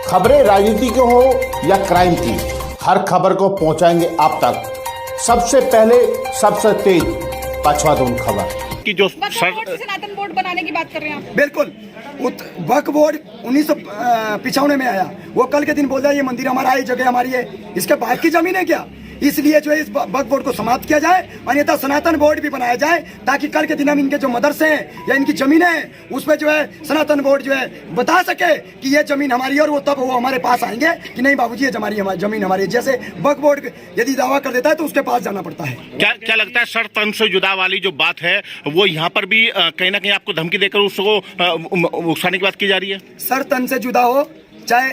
खबरें राजनीति की हो या क्राइम की, हर खबर को पहुंचाएंगे आप तक सबसे पहले, सबसे तेज पछवादून खबर कि जो सनातन बोर्ड बनाने की बात कर रहे हैं आप। बिल्कुल, वक्फ बोर्ड 1995 में आया। वो कल के दिन बोल रहा है ये मंदिर हमारा है, जगह हमारी है, इसके बाद की जमीन है क्या? इसलिए जो है इस वक्फ बोर्ड को समाप्त किया जाए, अन्यथा सनातन बोर्ड भी बनाया जाए, ताकि कल के दिन हम इनके जो मदरसे हैं या इनकी जमीनें हैं उस पर जो है सनातन बोर्ड जो है बता सके कि ये जमीन हमारी है, और वो तब वो हमारे पास आएंगे कि नहीं बाबूजी ये जमीन हमारी है। जैसे वक्फ बोर्ड यदि दावा कर देता है तो उसके पास जाना पड़ता है। क्या लगता है सर, तन से जुदा वाली जो बात है वो यहाँ पर भी कहीं ना कहीं आपको धमकी देकर उसको उकसाने की बात की जा रही है? सर तन से जुदा हो चाहे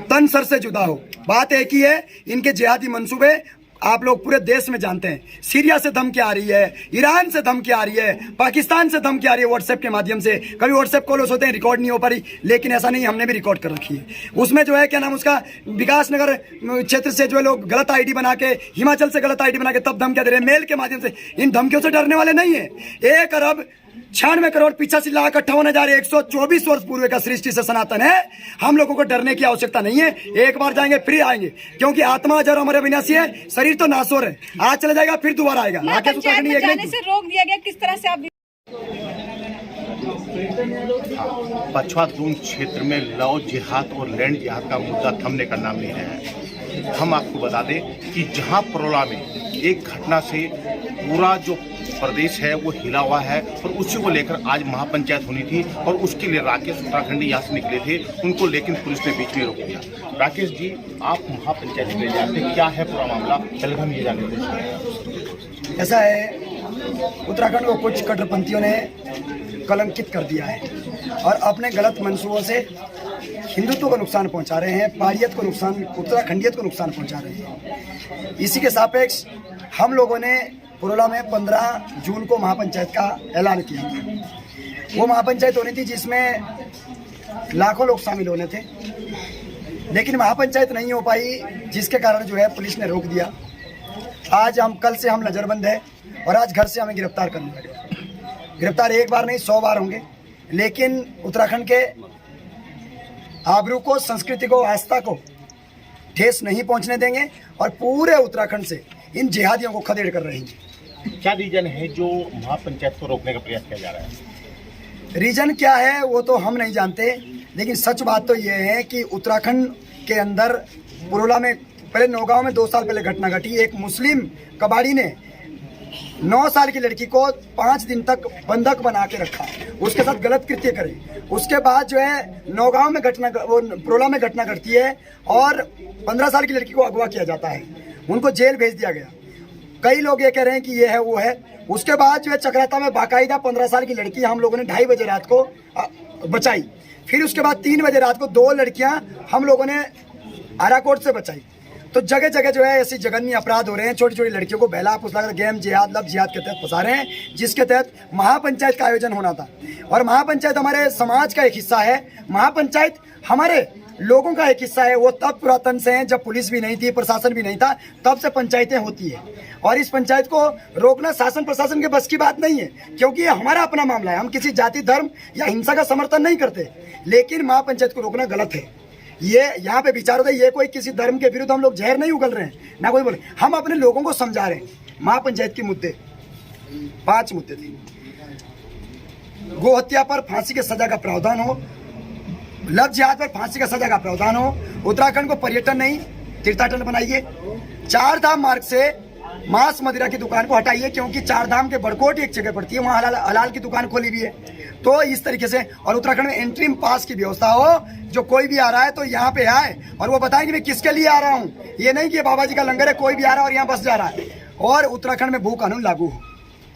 तन सर से जुदा हो, बात एक ही है। इनके जिहादी मंसूबे आप लोग पूरे देश में जानते हैं। सीरिया से धमकी आ रही है, ईरान से धमकी आ रही है, पाकिस्तान से धमकी आ रही है व्हाट्सएप के माध्यम से। कभी व्हाट्सएप कॉल्स होते हैं, रिकॉर्ड नहीं हो पा रही, लेकिन ऐसा नहीं, हमने भी रिकॉर्ड कर रखी है। उसमें जो है क्या नाम उसका, विकास नगर क्षेत्र से जो है लोग गलत आईडी बना के, हिमाचल से गलत आईडी बना के तब धमकियां दे रहे हैं मेल के माध्यम से। इन धमकियों से डरने वाले नहीं है। 1,96,85,58,124 वर्ष पूर्व का सृष्टि से सनातन है। हम लोगों को डरने की आवश्यकता नहीं है। एक बार जाएंगे फिर आएंगे, क्योंकि आत्मा जड़ हमारे विनाशी है, शरीर तो नासोर है। आज चला जाएगा फिर दोबारा आएगा। जाने से रोक दिया गया, किस तरह से आप? पछवादून क्षेत्र में लव जिहाद और लैंड जिहाद का मुद्दा थमने का नाम नहीं है। हम आपको बता दें कि जहां परोला में एक घटना से पूरा जो प्रदेश है वो हिला हुआ है, और उसी को लेकर आज महापंचायत होनी थी, और उसके लिए राकेश उत्तराखंडी यहाँ से निकले थे, उनको लेकिन पुलिस ने बीच में रोक दिया। राकेश जी, आप महापंचायत में जाते, क्या है पूरा मामला, पहले हम ये जानने की कोशिश। ऐसा है, उत्तराखंड को कुछ कट्टरपंथियों ने कलंकित कर दिया है और अपने गलत मंसूबों से हिंदुत्व को नुकसान पहुंचा रहे हैं, पहाड़ियत को नुकसान, उत्तराखंडियत को नुकसान पहुंचा रहे हैं। इसी के सापेक्ष हम लोगों ने पुरोला में 15 जून को महापंचायत का ऐलान किया था। वो महापंचायत होनी थी जिसमें लाखों लोग शामिल होने थे, लेकिन महापंचायत नहीं हो पाई, जिसके कारण जो है पुलिस ने रोक दिया। आज कल से हम नज़रबंद है, और आज घर से हमें गिरफ्तार करने लगे। गिरफ्तार एक बार नहीं 100 बार होंगे, लेकिन उत्तराखंड के आबरू को, संस्कृति को, आस्था को ठेस नहीं पहुंचने देंगे, और पूरे उत्तराखंड से इन जिहादियों को खदेड़ कर रहेंगे। क्या रीजन है जो महापंचायत को रोकने का प्रयास किया जा रहा है? रीजन क्या है वो तो हम नहीं जानते, लेकिन सच बात तो ये है कि उत्तराखंड के अंदर पुरोला में, पहले नौगांव में 2 साल पहले घटना घटी। एक मुस्लिम कबाड़ी ने 9 साल की लड़की को 5 दिन तक बंधक बना के रखा, उसके साथ गलत कृत्य करे। उसके बाद जो है नौगांव में पुरोला में घटना घटती है, और 15 साल की लड़की को अगवा किया जाता है, उनको जेल भेज दिया गया। कई लोग ये कह रहे हैं कि ये है वो है। उसके बाद जो है चक्राता में बाकायदा 15 साल की लड़की हम लोगों ने 2:30 बजे रात को बचाई। फिर उसके बाद 3 बजे रात को 2 लड़कियां हम लोगों ने आराकोट से बचाई। तो जगह जगह जो है ऐसी जघन्य अपराध हो रहे हैं। छोटी छोटी लड़कियों को बहला फुसला गेम जिहाद, लव जिहाद के तहत फंसा रहे हैं, जिसके तहत महापंचायत का आयोजन होना था। और महापंचायत हमारे समाज का एक हिस्सा है, महापंचायत हमारे लोगों का एक हिस्सा है। वो तब पुरातन से हैं, जब पुलिस भी नहीं थी, प्रशासन भी नहीं था, तब से पंचायतें होती है। और इस पंचायत को रोकना शासन प्रशासन के बस की बात नहीं है, क्योंकि ये हमारा अपना मामला है। हम किसी जाति, धर्म या हिंसा का समर्थन नहीं करते, लेकिन महापंचायत को रोकना गलत है। ये यहाँ पे विचार होता है, ये कोई किसी धर्म के विरुद्ध हम लोग जहर नहीं उगल रहे हैं, ना कोई बोले। हम अपने लोगों को समझा रहे हैं। महापंचायत के मुद्दे 5 मुद्दे थे। गो हत्या पर फांसी की सजा का प्रावधान हो, लव जिहाद पर फांसी का सजा का प्रावधान हो, उत्तराखंड को पर्यटन नहीं तीर्थाटन बनाइए, 4 धाम मार्ग से मांस मदिरा की दुकान को हटाइए, क्योंकि 4 धाम के बड़कोट एक जगह पड़ती है, वहाँ हलाल की दुकान खोली भी है। तो इस तरीके से, और उत्तराखंड में एंट्री पास की व्यवस्था हो, जो कोई भी आ रहा है तो यहाँ पे आए और वो बताएं कि मैं किसके लिए आ रहा हूँ। ये नहीं कि बाबा जी का लंगर है, कोई भी आ रहा है और यहाँ बस जा रहा है। और उत्तराखंड में भू कानून लागू हो,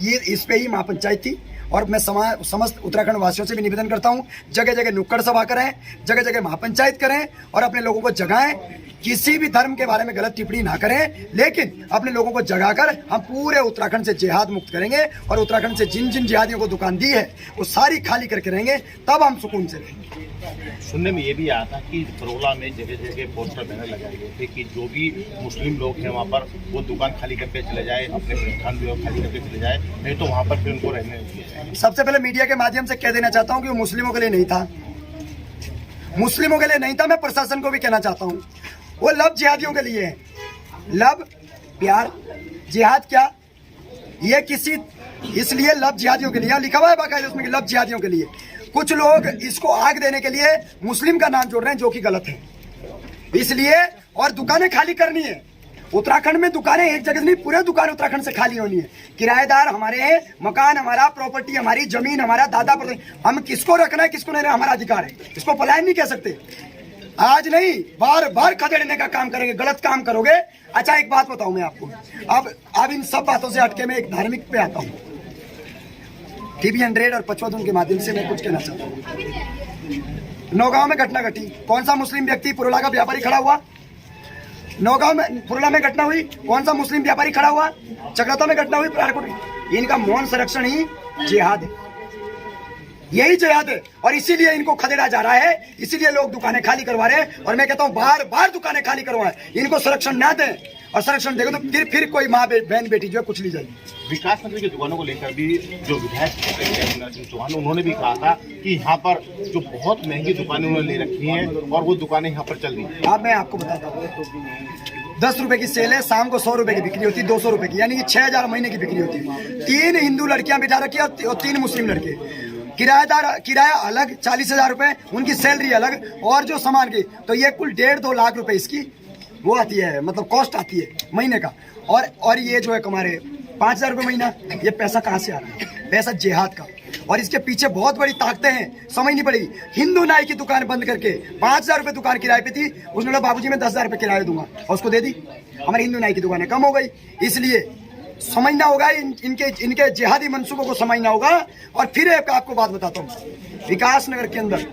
ये इस पे ही महापंचायत थी। और मैं समस्त उत्तराखंड वासियों से भी निवेदन करता हूँ, जगह जगह नुक्कड़ सभा करें, जगह जगह महापंचायत करें, और अपने लोगों को जगाएं। किसी भी धर्म के बारे में गलत टिप्पणी ना करें, लेकिन अपने लोगों को जगाकर हम पूरे उत्तराखंड से जिहाद मुक्त करेंगे, और उत्तराखंड से जिन जिन जिहादियों को दुकान दी है वो सारी खाली करके रहेंगे, तब हम सुकून से रहेंगे। सुनने में ये भी आया था कि पुरोला में जगह जगह पोस्टर बैनर लगाए गए थे कि जो भी मुस्लिम लोग हैं वहाँ पर वो दुकान खाली करके चले जाए, अपने प्रतिष्ठान भी खाली करके चले जाए, नहीं तो वहाँ पर फिर उनको रहने नहीं दिया जाए। सबसे पहले मीडिया के माध्यम से कह देना चाहता हूँ कि वो मुस्लिमों के लिए नहीं था, मुस्लिमों के लिए नहीं था। मैं प्रशासन को भी कहना चाहता हूँ, वो लव जिहादियों के लिए है। लव प्यार जिहाद क्या, ये किसी इसलिए लव जिहादियों के लिए लिखा हुआ है बाकायदा उसमें लव जिहादियों के लिए। कुछ लोग इसको आग देने के लिए मुस्लिम का नाम जोड़ रहे हैं, जो कि गलत है। इसलिए और दुकानें खाली करनी है। उत्तराखंड में दुकानें एक जगह नहीं, पूरे दुकान उत्तराखंड से खाली होनी है। किराएदार हमारे हैं, मकान हमारा, प्रॉपर्टी हमारी, जमीन हमारा, दादा पर हम किसको रखना है किसको नहीं, हमारा अधिकार है। इसको पलायन नहीं कह सकते। आज नहीं, बार बार खदेड़ने का काम करेंगे, गलत काम करोगे। अच्छा एक बात बताऊं मैं आपको, अब इन सब बातों से हटके मैं एक धार्मिक पे आता हूँ। TV100 और पचवदून के माध्यम से मैं कुछ कहना चाहता हूँ। नौगांव में घटना घटी, कौन सा मुस्लिम व्यक्ति पुरोला का व्यापारी खड़ा हुआ? नौगांव में पुरोला में घटना हुई, कौन सा मुस्लिम व्यापारी खड़ा हुआ? चक्रता में घटना हुई, परारकोट। इनका मौन संरक्षण ही जिहाद है, यही जिहाद है। और इसीलिए इनको खदेड़ा जा रहा है, इसीलिए लोग दुकानें खाली करवा रहे हैं। और मैं कहता हूँ बार बार दुकानें खाली करवाएं, इनको संरक्षण ना दें। और संरक्षण देगा तो फिर कोई माँ बहन बेटी जो है कुछ ली जाएगी। विकास नगर की दुकानों को लेकर भी जो विधायक चौहान उन्होंने भी कहा था कि यहाँ पर जो बहुत महंगी दुकानें उन्होंने ले रखी हैं और वो दुकानें यहाँ पर चल रही हैं। अब मैं आपको बताता हूँ, 10 रुपए की सेल है, शाम को 100 रुपए की बिक्री होती है, 200 रुपए की, यानी कि 6000 महीने की बिक्री होती है। 3 हिंदू लड़कियां बिठा रखी है और 3 मुस्लिम लड़के। किराया अलग 40,000 रुपए, उनकी सैलरी अलग, और जो सामान की तो ये कुल 1.5-2 लाख रुपए इसकी वो आती है, मतलब कॉस्ट आती है महीने का। और ये जो है हमारे 5,000 रुपये महीना, ये पैसा कहाँ से आ रहा है? पैसा जिहाद का। और इसके पीछे बहुत बड़ी ताकतें हैं, समझनी पड़ेगी। हिंदू नाई की दुकान बंद करके 5,000 रुपये दुकान किराए पे थी, उसने बोला बाबूजी मैं 10,000 रुपये किराया दूंगा, और उसको दे दी। हमारी हिंदू नाई की दुकानें कम हो गई। इसलिए समझना होगा, इनके जिहादी मंसूबों को समझना होगा। और फिर एक आपको बात बताता हूँ, विकास नगर के अंदर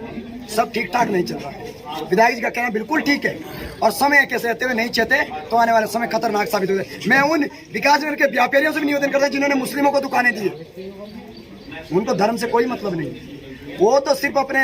सब ठीक ठाक नहीं चल रहा है। विधायक जी का कहना बिल्कुल ठीक है, और समय कैसे रहते हुए नहीं चाहते तो आने वाले समय खतरनाक साबित हो जाए। मैं उन विकास नगर के व्यापारियों से भी निवेदन करता हूं जिन्होंने मुस्लिमों को दुकानें दी, उनको धर्म से कोई मतलब नहीं है। वो तो सिर्फ अपने,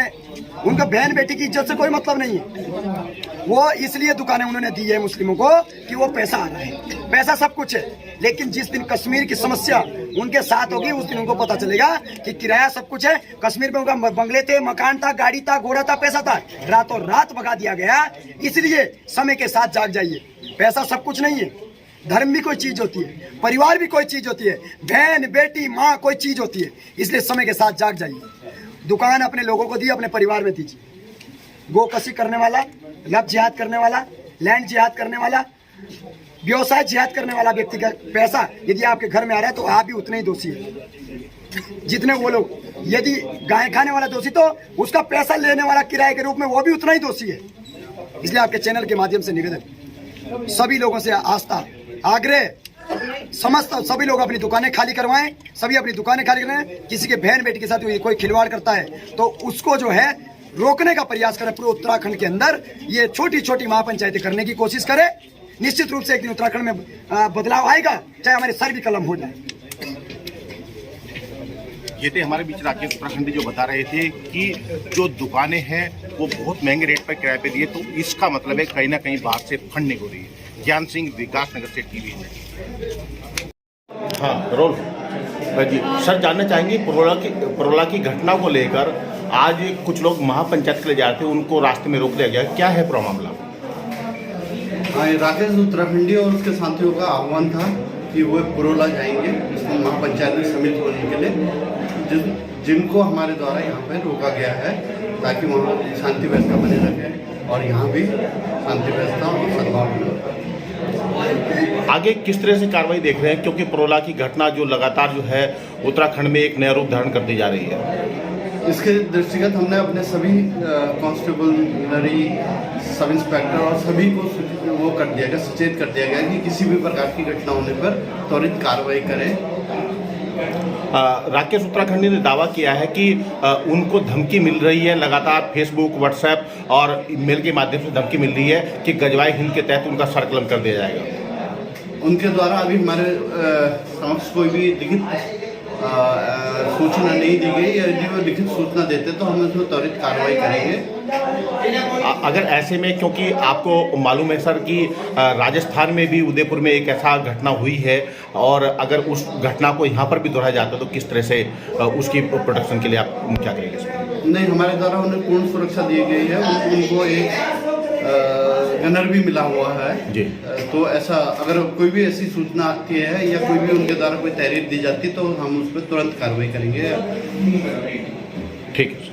उनका बहन बेटी की इज्जत से कोई मतलब नहीं है। वो इसलिए दुकानें उन्होंने दी है मुस्लिमों को कि वो पैसा आ रहा है, पैसा सब कुछ है। लेकिन जिस दिन कश्मीर की समस्या उनके साथ होगी, उस दिन उनको पता चलेगा कि किराया सब कुछ है। कश्मीर में उनका बंगले थे, मकान था, गाड़ी था, घोड़ा था, पैसा था, रातों रात भगा दिया गया। इसलिए समय के साथ जाग जाइए, पैसा सब कुछ नहीं है। धर्म भी कोई चीज होती है, परिवार भी कोई चीज होती है, बहन बेटी माँ कोई चीज होती है। इसलिए समय के साथ जाग जाइए। दुकान अपने लोगों को दी, अपने परिवार में दीजिए। गोकशी करने वाला, लव जिहाद करने वाला, लैंड जिहाद करने वाला, व्यवसाय जिहाद करने वाला व्यक्ति का पैसा यदि आपके घर में आ रहा है तो आप भी उतने ही दोषी है जितने वो लोग। यदि गाय खाने वाला दोषी तो उसका पैसा लेने वाला किराए के रूप में वो भी उतना ही दोषी है। इसलिए आपके चैनल के माध्यम से निवेदन, सभी लोगों से आस्था आग्रह, समस्त सभी लोग अपनी दुकानें खाली करवाएं, सभी अपनी दुकानें खाली करवाएं। किसी के बहन बेटी के साथ कोई खिलवाड़ करता है तो उसको जो है रोकने का प्रयास करें। पूरे उत्तराखंड के अंदर ये छोटी छोटी महापंचायतें करने की कोशिश करें। निश्चित रूप से एक दिन उत्तराखंड में बदलाव आएगा, चाहे हमारे सर भी कलम हो जाए। ये थे हमारे बीच राकेश उत्तराखंडी जो बता रहे थे कि जो दुकानें हैं वो बहुत महंगे रेट पर किराए पे दिए, तो इसका मतलब है कहीं ना कहीं बाहर से फंडिंग हो रही है। ज्ञान सिंह, विकास नगर से TV। हाँ रोल जी सर, जानना चाहेंगे पुरोला की घटना को लेकर आज कुछ लोग महापंचायत के लिए जा रहे थे, उनको रास्ते में रोक दिया गया, क्या है पूरा मामला? हाँ, राकेश उत्तराखंडी और उसके साथियों का आह्वान था कि वो पुरोला जाएंगे इसमें महापंचायत में सम्मिलित होने के लिए, जिनको हमारे द्वारा यहाँ पर रोका गया है ताकि वहाँ शांति व्यवस्था बने रखे और यहाँ भी शांति व्यवस्था और सद्भाव बने। आगे किस तरह से कार्रवाई देख रहे हैं, क्योंकि पुरोला की घटना जो लगातार जो है उत्तराखंड में एक नया रूप धारण करती जा रही है? इसके दृष्टिगत हमने अपने सभी कांस्टेबलरी, सब इंस्पेक्टर और सभी को वो कर दिया गया, सचेत कर दिया गया कि किसी भी प्रकार की घटना होने पर त्वरित कार्रवाई करें। राकेश उत्तराखंडी ने दावा किया है कि उनको धमकी मिल रही है, लगातार फेसबुक, व्हाट्सएप और ईमेल के माध्यम से धमकी मिल रही है कि गजवाई हिंद के तहत उनका सर्कलम कर दिया जाएगा। उनके द्वारा अभी हमारे समक्ष कोई भी लिखित सूचना नहीं दी गई। यदि वो लिखित सूचना देते तो हम उसमें त्वरित कार्रवाई करेंगे। अगर ऐसे में, क्योंकि आपको मालूम है सर कि राजस्थान में भी उदयपुर में एक ऐसा घटना हुई है, और अगर उस घटना को यहाँ पर भी दोहराया जाता है तो किस तरह से उसकी प्रोटेक्शन के लिए आप क्या करेंगे? नहीं, हमारे द्वारा उन्हें पूर्ण सुरक्षा दी गई है। उनको एक गनर भी मिला हुआ है जी। तो ऐसा अगर कोई भी ऐसी सूचना आती है या कोई भी उनके द्वारा कोई तहरीर दी जाती है तो हम उस पर तुरंत कार्रवाई करेंगे। ठीक है।